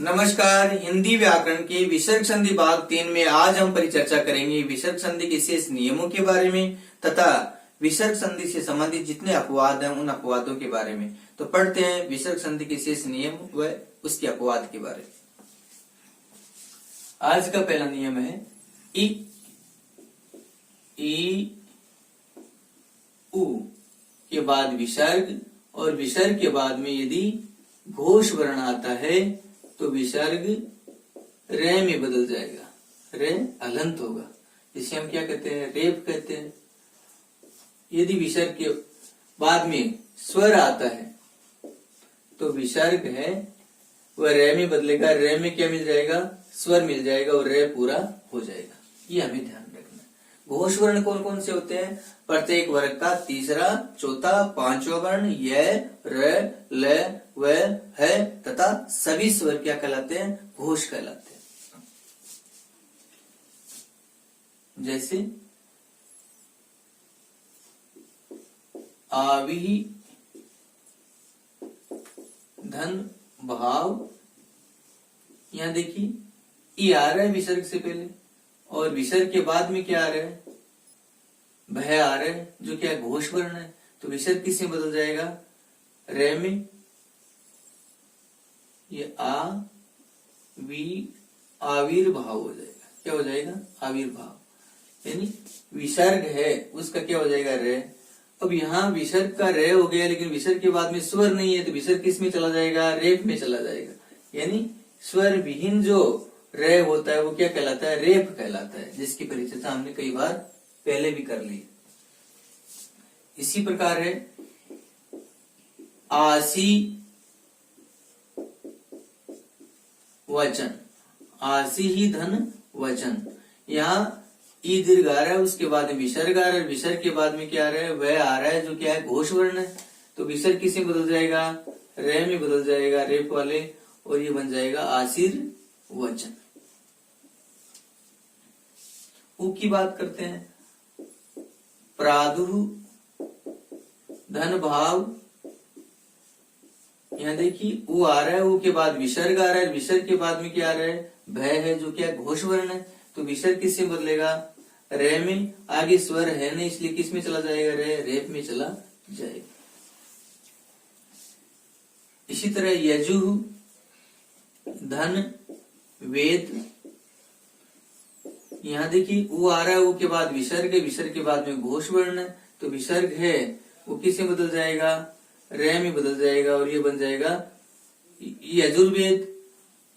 नमस्कार। हिंदी व्याकरण के विसर्ग संधि भाग 3 में आज हम परिचर्चा करेंगे विसर्ग संधि के शेष नियमों के बारे में तथा विसर्ग संधि से संबंधित जितने अपवाद हैं उन अपवादों के बारे में। तो पढ़ते हैं विसर्ग संधि के शेष नियम व उसके अपवाद के बारे में। आज का पहला नियम है ई उ के बाद विसर्ग और विसर्ग के बाद में यदि घोष वर्ण आता है तो विसर्ग रे में बदल जाएगा, रे हलंत होगा, जिसे हम क्या कहते हैं, रेप कहते हैं। यदि विसर्ग के बाद में स्वर आता है तो विसर्ग है वह रे में बदलेगा, रे में क्या मिल जाएगा, स्वर मिल जाएगा और रे पूरा हो जाएगा। ये हमें ध्यान रखना है। घोष वर्ण कौन कौन से होते हैं? प्रत्येक वर्ग का तीसरा, चौथा, पांचवा वर्ण य, र, ल, व, है तथा सभी स्वर क्या कहलाते हैं? घोष कहलाते हैं। जैसे आवि, धन, भाव। यहां देखिए ई आ रहा है विसर्ग से पहले और विसर्ग के बाद में क्या आ रहा है? भय आ रहा है, जो क्या घोष वर्ण है। तो विसर्ग किससे बदल जाएगा? रे में। ये आ वी आविर्भाव हो जाएगा। क्या हो जाएगा? आविर्भाव। यानी विसर्ग है उसका क्या हो जाएगा? रे। अब यहाँ विसर्ग का रे हो गया, लेकिन विसर्ग के बाद में स्वर नहीं है तो विसर्ग किस में चला जाएगा? रेप में चला जाएगा। यानी स्वर विहीन जो रे होता है वो क्या कहलाता है? रेप कहलाता है, जिसकी परिचर्चा हमने कई बार पहले भी कर ली। इसी प्रकार है आसी वचन, आसी ही धन वचन। यहाँ ई दीर्घ आ रहा है, उसके बाद में विसर्ग आ रहा है, विसर्ग के बाद में क्या आ रहा है? वह आ रहा है, जो क्या है? घोष वर्ण है। तो विसर्ग किससे बदल जाएगा? रे में बदल जाएगा, रेप वाले, और ये बन जाएगा आशीर्वचन। उ की बात करते हैं। प्रादुर, धन, भाव। यहाँ देखिए उ आ रहा है, उ के बाद विसर्ग आ रहा है, विसर्ग के बाद में क्या आ रहा है? भय है, जो क्या घोष वर्ण है। तो विसर्ग किससे बदलेगा? रे में। आगे स्वर है नहीं, इसलिए किस में चला जाएगा? रे, रेप में चला जाएगा। इसी तरह यजु, धन, वेद। यहाँ देखिए उ आ रहा है, उ के बाद विसर्ग है, विसर्ग के बाद में घोष वर्ण है। तो विसर्ग है वो किससे बदल जाएगा? रे में बदल जाएगा और ये बन जाएगा यजुर्वेद।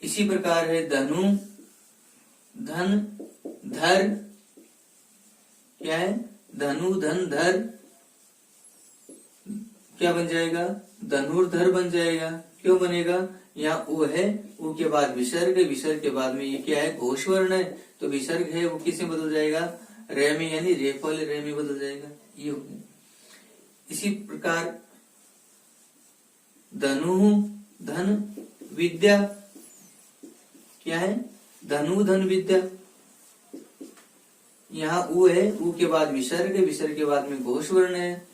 इसी प्रकार है धनु, धन, धर। क्या है? धनु, धन, धर। क्या बन जाएगा? धनुर्धर बन जाएगा। क्यों बनेगा? यहाँ उ है, उ के बाद विसर्ग है, विसर्ग के बाद में ये क्या है? घोष वर्ण है। तो विसर्ग है वो किसमें बदल जाएगा? रे में, यानी रेप वाले रे में बदल जाएगा। ये हो गया। इसी प्रकार धनु, धन, विद्या। क्या है? धनु, धन, विद्या। यहाँ उ है, उ के बाद विसर्ग है, विसर्ग के बाद में घोष वर्ण है।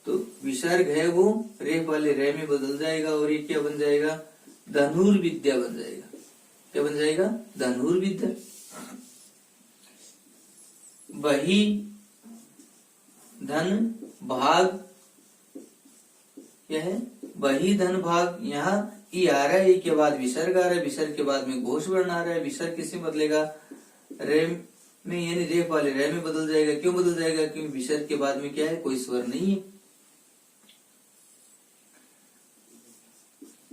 तो विसर्ग है वो रेप वाले रे में बदल जाएगा और ये क्या बन जाएगा? धनुर्विद्या बन जाएगा। क्या बन जाएगा? धनुर्विद्या। वही, धन, भाग। क्या है? वही, धन, भाग। यहाँ ई आ रहा है, ई के बाद विसर्ग आ रहा है, विसर्ग के बाद में घोष वर्ण आ रहा है। विसर्ग किससे बदलेगा? रे में, यानी रेप वाले रे में बदल जाएगा। क्यों बदल जाएगा? क्योंकि विसर्ग के बाद में क्या है? कोई स्वर नहीं है।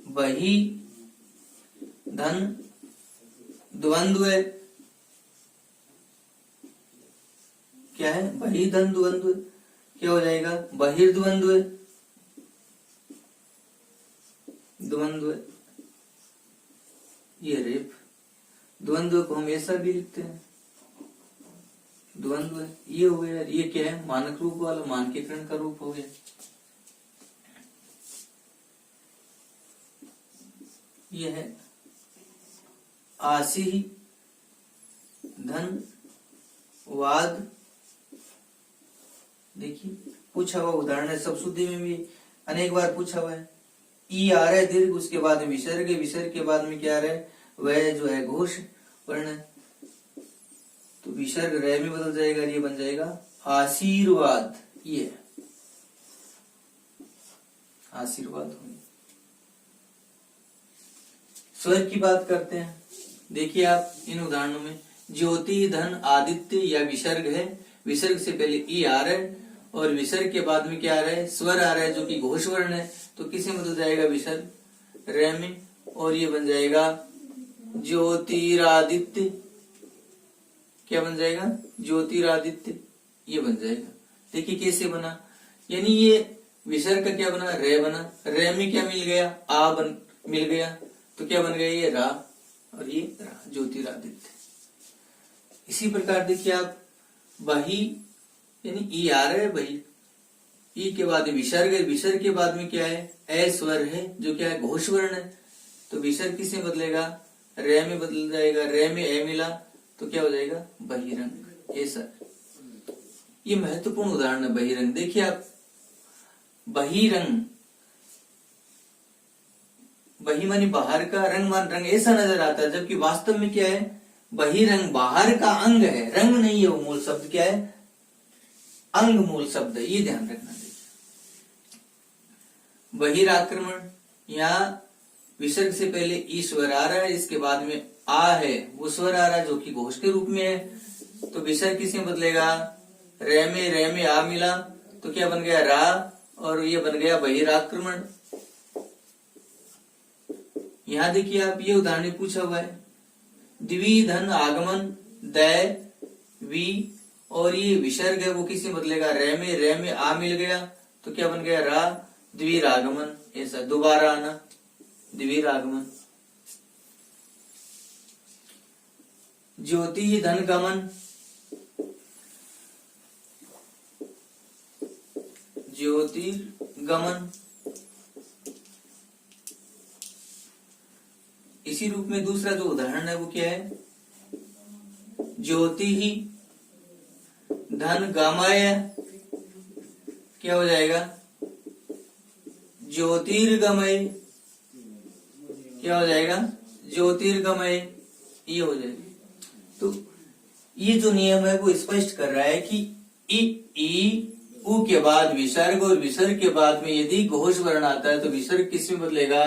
वही, धन, द्वंद्व। क्या है? वही, धन, द्वंद्व। क्या हो जाएगा? बहिर्द्वंद्व, द्वंद्व। ये रेप। द्वंद्व को हम ऐसा भी लिखते हैं, द्वंद्व। ये हो गया। ये क्या है? मानक रूप वाला, मानकीकरण का रूप हो गया। ये है आशी, धन, वाद। देखिए पूछा हुआ उदाहरण है, सब शुद्धि में भी अनेक बार पूछा हुआ है। ई आ रहा है दीर्घ, उसके बाद में विसर्ग है, विसर्ग के बाद में क्या आ रहा है, वह जो है घोष वर्ण है, तो विसर्ग रे में बदल जाएगा, ये बन जाएगा आशीर्वाद। ये आशीर्वाद होंगे। स्वर की बात करते हैं। देखिए आप इन उदाहरणों में ज्योति, धन, आदित्य या विसर्ग है, विसर्ग से पहले ई आ रहा है और विसर्ग के बाद में क्या आ रहा है, स्वर आ रहा है जो कि घोष वर्ण है, तो किसे बदल जाएगा, विसर्ग रे में, और ये बन जाएगा ज्योतिरादित्य। क्या बन जाएगा, ज्योतिरादित्य, ये बन जाएगा। देखिए कैसे बना, यानी ये विसर्ग का क्या बना, रे बना, रे में क्या मिल गया, मिल गया, तो क्या बन गया, ये रा और ये रा, ज्योतिरादित्य। इसी प्रकार देखिए आप बही, यानी ई आ रहा है बही, ई के बाद विसर्ग है, विसर्ग के बाद में क्या है, ए स्वर है जो क्या है, घोष वर्ण है, तो विसर्ग किसमें बदलेगा, रे में बदल जाएगा, रे में ए मिला तो क्या हो जाएगा, बहिरंग। ऐसा ये महत्वपूर्ण उदाहरण है बहिरंग। देखिए आप बहिरंग, बही मानी बाहर का, रंग मान रंग, ऐसा नजर आता है, जबकि वास्तव में क्या है, बहिरंग बाहर का अंग है, रंग नहीं है, वो मूल शब्द क्या है, अंग मूल शब्द है, ये ध्यान रखना चाहिए। बहिराक्रमण, यहाँ विसर्ग से पहले ई स्वर आ रहा है, इसके बाद में आ है, वो स्वर आ रहा है जो कि घोष के रूप में है, तो विसर्ग किसमें बदलेगा, रे में आ मिला तो क्या बन गया, रा, और ये बन गया बहिराक्रमण। यहां देखिए आप ये उदाहरण पूछा हुआ है, द्विधन आगमन, दै वी, और ये विसर्ग है वो किसमें बदलेगा, रे में आ मिल गया तो क्या बन गया, रा, द्विरागमन। ऐसा दोबारा आना, द्विरागमन। ज्योति धन गमन, ज्योतिर्गमन। इसी रूप में दूसरा जो उदाहरण है वो क्या है, ज्योति ही धन गमय, क्या हो जाएगा, ज्योतिर्गमय, क्या हो जाएगा, ज्योतिर्गमय, ये हो जाएगा। तो ये जो नियम है वो स्पष्ट कर रहा है कि ई उ के बाद विसर्ग, और विसर्ग के बाद में यदि घोष वर्ण आता है तो विसर्ग किस में बदलेगा,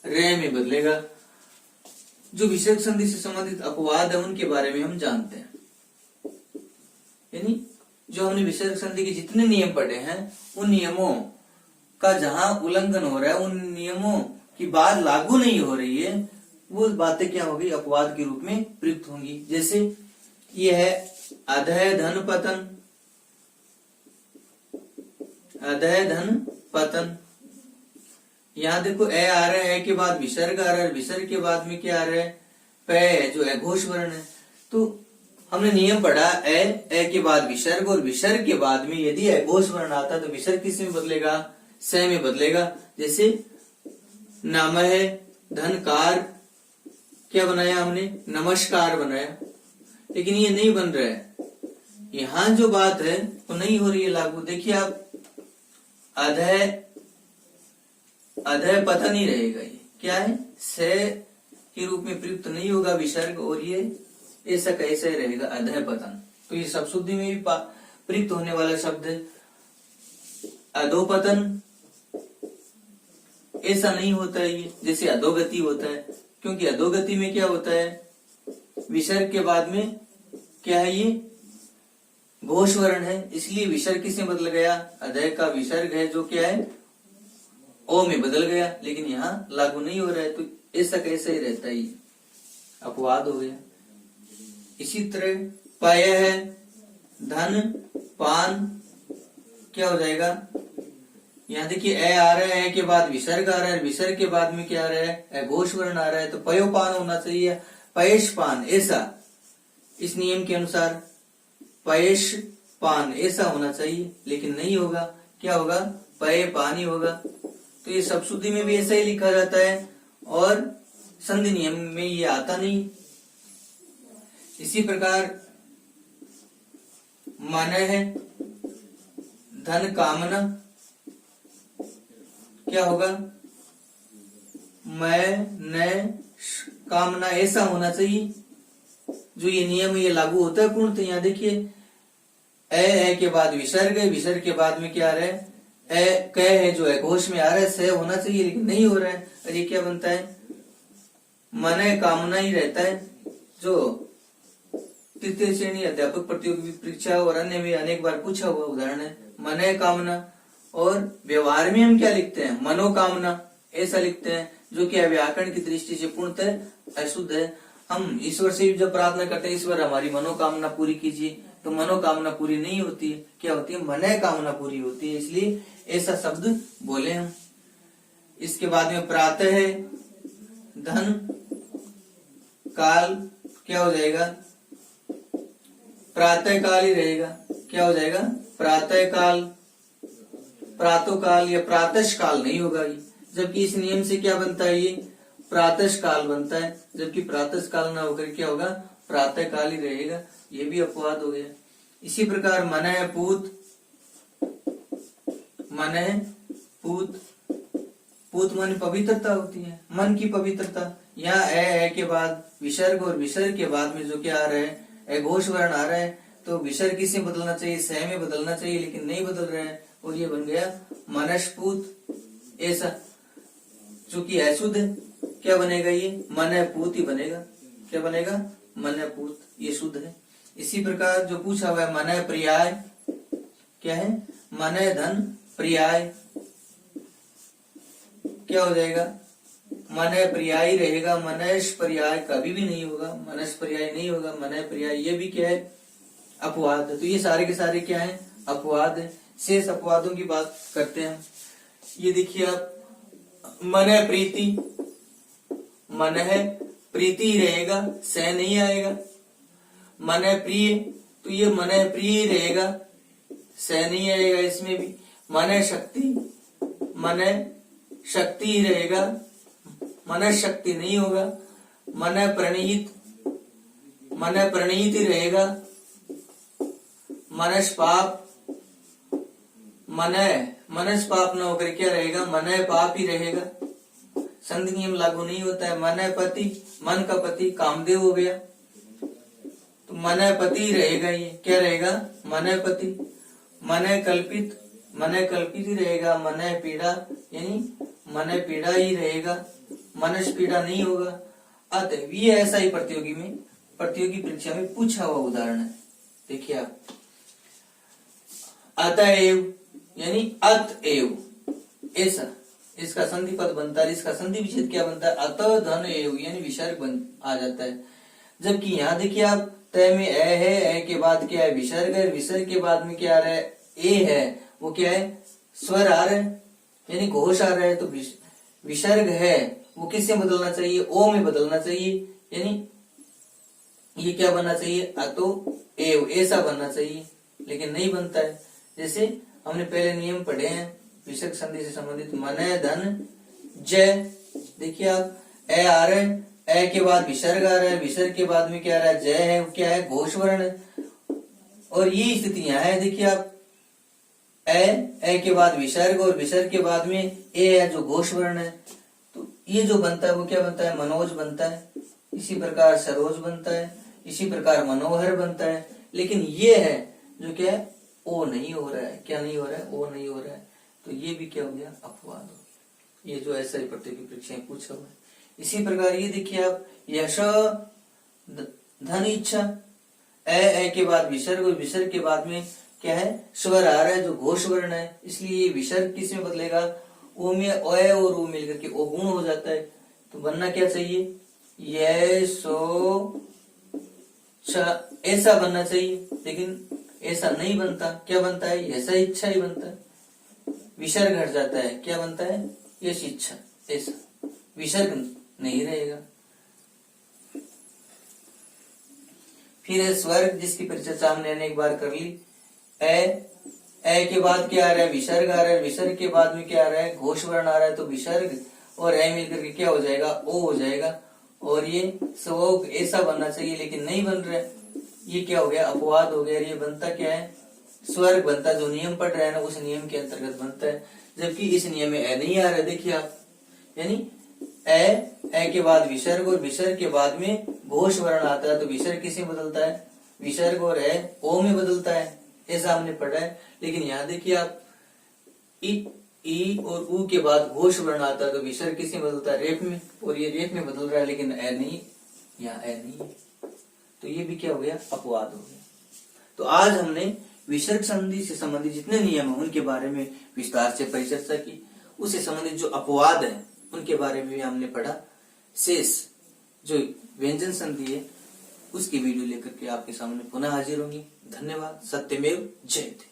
रे में बदलेगा। जो विसर्ग संधि से संबंधित अपवाद है उनके बारे में हम जानते हैं, यानी जो हमने विसर्ग संधि के जितने नियम पढ़े हैं उन नियमों का जहां उल्लंघन हो रहा है, उन नियमों की बात लागू नहीं हो रही है, वो बातें क्या होगी, अपवाद के रूप में प्रयुक्त होंगी। जैसे ये है अधय धन पतन, अधय धन पतन, यहाँ देखो ए आ रहा है, के बाद विसर्ग आ रहा है, विसर्ग के बाद में क्या आ रहा है, पे जो है घोष वर्ण है। तो हमने नियम पढ़ा ए के बाद विसर्ग, और विसर्ग के बाद में यदि घोष वर्ण आता तो विसर्ग किस में बदलेगा, से में बदलेगा। जैसे नाम है धनकार, क्या बनाया हमने, नमस्कार बनाया, लेकिन ये नहीं बन रहा है, यहाँ जो बात है वो नहीं हो रही है लागू। देखिए आप अधय पता नहीं रहेगा, ये क्या है, से के रूप में प्रयुक्त नहीं होगा विसर्ग, और ये ऐसा कैसे रहेगा, अधय पतन। तो ये सब शुद्धि में भी प्रयुक्त होने वाला शब्द है। अधोपतन ऐसा नहीं होता है ये, जैसे अधोगति होता है, क्योंकि अधोगति में क्या होता है, विसर्ग के बाद में क्या है, ये घोष वर्ण है, इसलिए विसर्ग किसमें बदल गया, अधय का विसर्ग है जो क्या है, ओ में बदल गया, लेकिन यहाँ लागू नहीं हो रहा है, तो ऐसा कैसे ही रहता है, ये अपवाद हो गया। इसी तरह पय है धन पान, क्या हो जाएगा, यहाँ देखिए ए आ रहा है, के बाद विसर्ग आ रहा है, विसर्ग के बाद में क्या आ रहा है, घोष वर्ण आ रहा है, तो पयोपान होना चाहिए, पयेश पान, ऐसा इस नियम के अनुसार पयेश पान ऐसा होना चाहिए, लेकिन नहीं होगा, क्या होगा, पय पानी होगा। तो ये सब शुद्धि में भी ऐसा ही लिखा जाता है, और संधि नियम में ये आता नहीं। इसी प्रकार मन है धन कामना, क्या होगा, मैंने कामना ऐसा होना चाहिए। जो ये नियम ये लागू होता है पूर्णतः। यहाँ देखिए ए के बाद विसर्ग है, विसर्ग के बाद में क्या आ रहा है, ए क है जो है घोष में आ रहा है, से होना चाहिए लेकिन नहीं हो रहा है। और ये क्या बनता है, मन कामना ही रहता है। जो तृतीय श्रेणी अध्यापक प्रतियोगी परीक्षा और अन्य में अनेक बार पूछा हुआ उदाहरण है, मन कामना। और व्यवहार में हम क्या लिखते हैं, मनोकामना ऐसा लिखते हैं, जो कि व्याकरण की दृष्टि से पूर्णतः अशुद्ध है। हम ईश्वर से जब प्रार्थना करते हैं, ईश्वर हमारी मनोकामना पूरी कीजिए, तो मनोकामना पूरी नहीं होती है, क्या होती है, मन कामना पूरी होती है। इसलिए ऐसा शब्द बोले हम। इसके बाद में प्रातः है, धन काल क्या हो जाएगा, प्रातः काल ही रहेगा। क्या हो जाएगा, प्रातः काल, प्रातः काल या प्रातः काल नहीं होगा ये। जबकि इस नियम से क्या बनता है, ये प्रातः काल बनता है, जबकि प्रातः काल ना होकर क्या होगा, प्रातः काल ही रहेगा। ये भी अपवाद हो गया। इसी प्रकार मन है पूत, मन है पूत, पूत मन पवित्रता होती है, मन की पवित्रता। यहाँ ए के बाद विसर्ग और विसर्ग के बाद में जो क्या आ रहा है, ए घोष वर्ण आ रहा है, तो विसर्ग किसे बदलना चाहिए, सह में बदलना चाहिए, लेकिन नहीं बदल रहे हैं और ये बन गया मनस्पूत। ऐसा जो कि अशुद्ध है, क्या बनेगा, ये मन पूत ही बनेगा। क्या बनेगा, मन पूत, ये शुद्ध है। इसी प्रकार जो पूछा हुआ है मन प्रियाय, क्या है, मन धन प्रियाय, क्या हो जाएगा, मन पर्याय रहेगा। मनस पर्याय कभी भी नहीं होगा, मनस पर्याय नहीं होगा, मन पर्याय ये भी क्या है, अपवाद है। तो ये सारे के सारे क्या है, अपवाद है। शेष अपवादों की बात करते हैं। ये देखिए आप, मन है प्रीति, मन है प्रीति रहेगा, सह नहीं आएगा। मन है प्रिय, तो ये मन है प्रिय रहेगा, सह नहीं आएगा इसमें भी। मन है शक्ति, मन है शक्ति ही रहेगा, मन शक्ति नहीं होगा। मन है प्रणीत, मन प्रणीत ही रहेगा। मनस पाप, मनस पाप न होकर क्या रहेगा, मन पाप ही रहेगा। संधि नियम लागू नहीं होता है। मन पति, मन का पति कामदेव हो गया, तो मन पति रहेगा, ये क्या रहेगा, मन पति। मन कल्पित, मन कल्पित ही रहेगा। मन पीड़ा, यानी मन पीड़ा ही रहेगा, मनस पीड़ा नहीं होगा। अतएव ये ऐसा ही प्रतियोगी परीक्षा में पूछा हुआ उदाहरण है। देखिए आप, अतएव यानी अतएव, ऐसा इसका संधि पद बनता है। इसका संधि विच्छेद क्या बनता है, अत धन एव, यानी विसर्ग बन आ जाता है। जबकि यहाँ देखिए आप, तय में ए है, ए के बाद क्या है, विसर्ग है, विसर्ग के बाद में क्या आ रहा है, ए है, वो क्या है, स्वर आ रहा है, यानी घोष आ रहा है। तो विसर्ग है वो किससे बदलना चाहिए, ओ में बदलना चाहिए, यानी ये क्या बनना चाहिए, अतो एव, ऐसा बनना चाहिए, लेकिन नहीं बनता है। जैसे हमने पहले नियम पढ़े हैं विसर्ग संधि से संबंधित, मन धन जय। देखिए आप, ए आ रहा है, ए के बाद विसर्ग आ रहा है, विसर्ग के बाद में क्या आ रहा है, जय है, क्या है, घोष वर्ण है। और ये स्थितियां है, देखिए आप, ए के बाद विसर्ग और विसर्ग के बाद में ए है जो घोष वर्ण है, तो ये जो बनता है वो क्या बनता है, मनोज बनता है। इसी प्रकार सरोज बनता है, इसी प्रकार मनोहर बनता है। लेकिन ये है जो क्या है, ओ नहीं हो रहा है। क्या नहीं हो रहा है, ओ नहीं हो रहा है, तो ये भी क्या हो गया, अपवाद हो गया। ये जो ऐसा ही प्रतियोगी परीक्षाएं पूछा हुआ है। इसी प्रकार ये देखिए आप, यश धन इच्छा, ए के बाद विसर्ग और विसर्ग के बाद में क्या है, स्वर आ रहा है जो घोष वर्ण है, इसलिए विसर्ग किस में बदलेगा, ओ में, ओ और ऊ मिलकर के ओ गुण हो जाता है। तो बनना क्या चाहिए, ये सो ऐसा बनना चाहिए, लेकिन ऐसा नहीं बनता। क्या बनता है, ऐसा इच्छा ही बनता है, विसर्ग हट जाता है, क्या बनता है, यश इच्छा, ऐसा विसर्ग नहीं रहेगा। फिर है स्वर्ग, जिसकी परिचर्चा हमने अनेक बार कर ली। ए के बाद क्या आ रहा है, विसर्ग आ रहा है, विसर्ग के बाद में क्या आ रहा है, घोष वर्ण आ रहा है, तो विसर्ग और ए मिलकर के क्या हो जाएगा, ओ हो जाएगा। और ये स्वोग ऐसा बनना चाहिए, लेकिन नहीं बन रहा है, ये क्या हो गया, अपवाद हो गया। ये बनता क्या है, स्वर्ग बनता, जो नियम पढ़ रहे हैं ना उस नियम के अंतर्गत बनता है। जबकि इस नियम में ए नहीं आ रहा है, देखिए आप, यानी ए के बाद विसर्ग और विसर्ग के बाद में घोष वर्ण आता है तो विसर्ग किसमें बदलता है, विसर्ग और ओ में बदलता है, ऐसा हमने पढ़ा है। लेकिन यहाँ देखिए आप ई और ऊ के बाद घोष वर्ण आता है तो विसर्ग किसमें बदलता है, रेफ में, और ये रेफ में बदल रहा है लेकिन ए नहीं, यहाँ ए नहीं, तो ये भी क्या हो गया, अपवाद हो गया। तो आज हमने विसर्ग संधि से संबंधित जितने नियम है उनके बारे में विस्तार से परिचर्चा की। उससे संबंधित जो अपवाद है उनके बारे में भी हमने पढ़ा। शेष जो व्यंजन संधि है उसकी वीडियो लेकर के आपके सामने पुनः हाजिर होंगी। धन्यवाद। सत्यमेव जयते।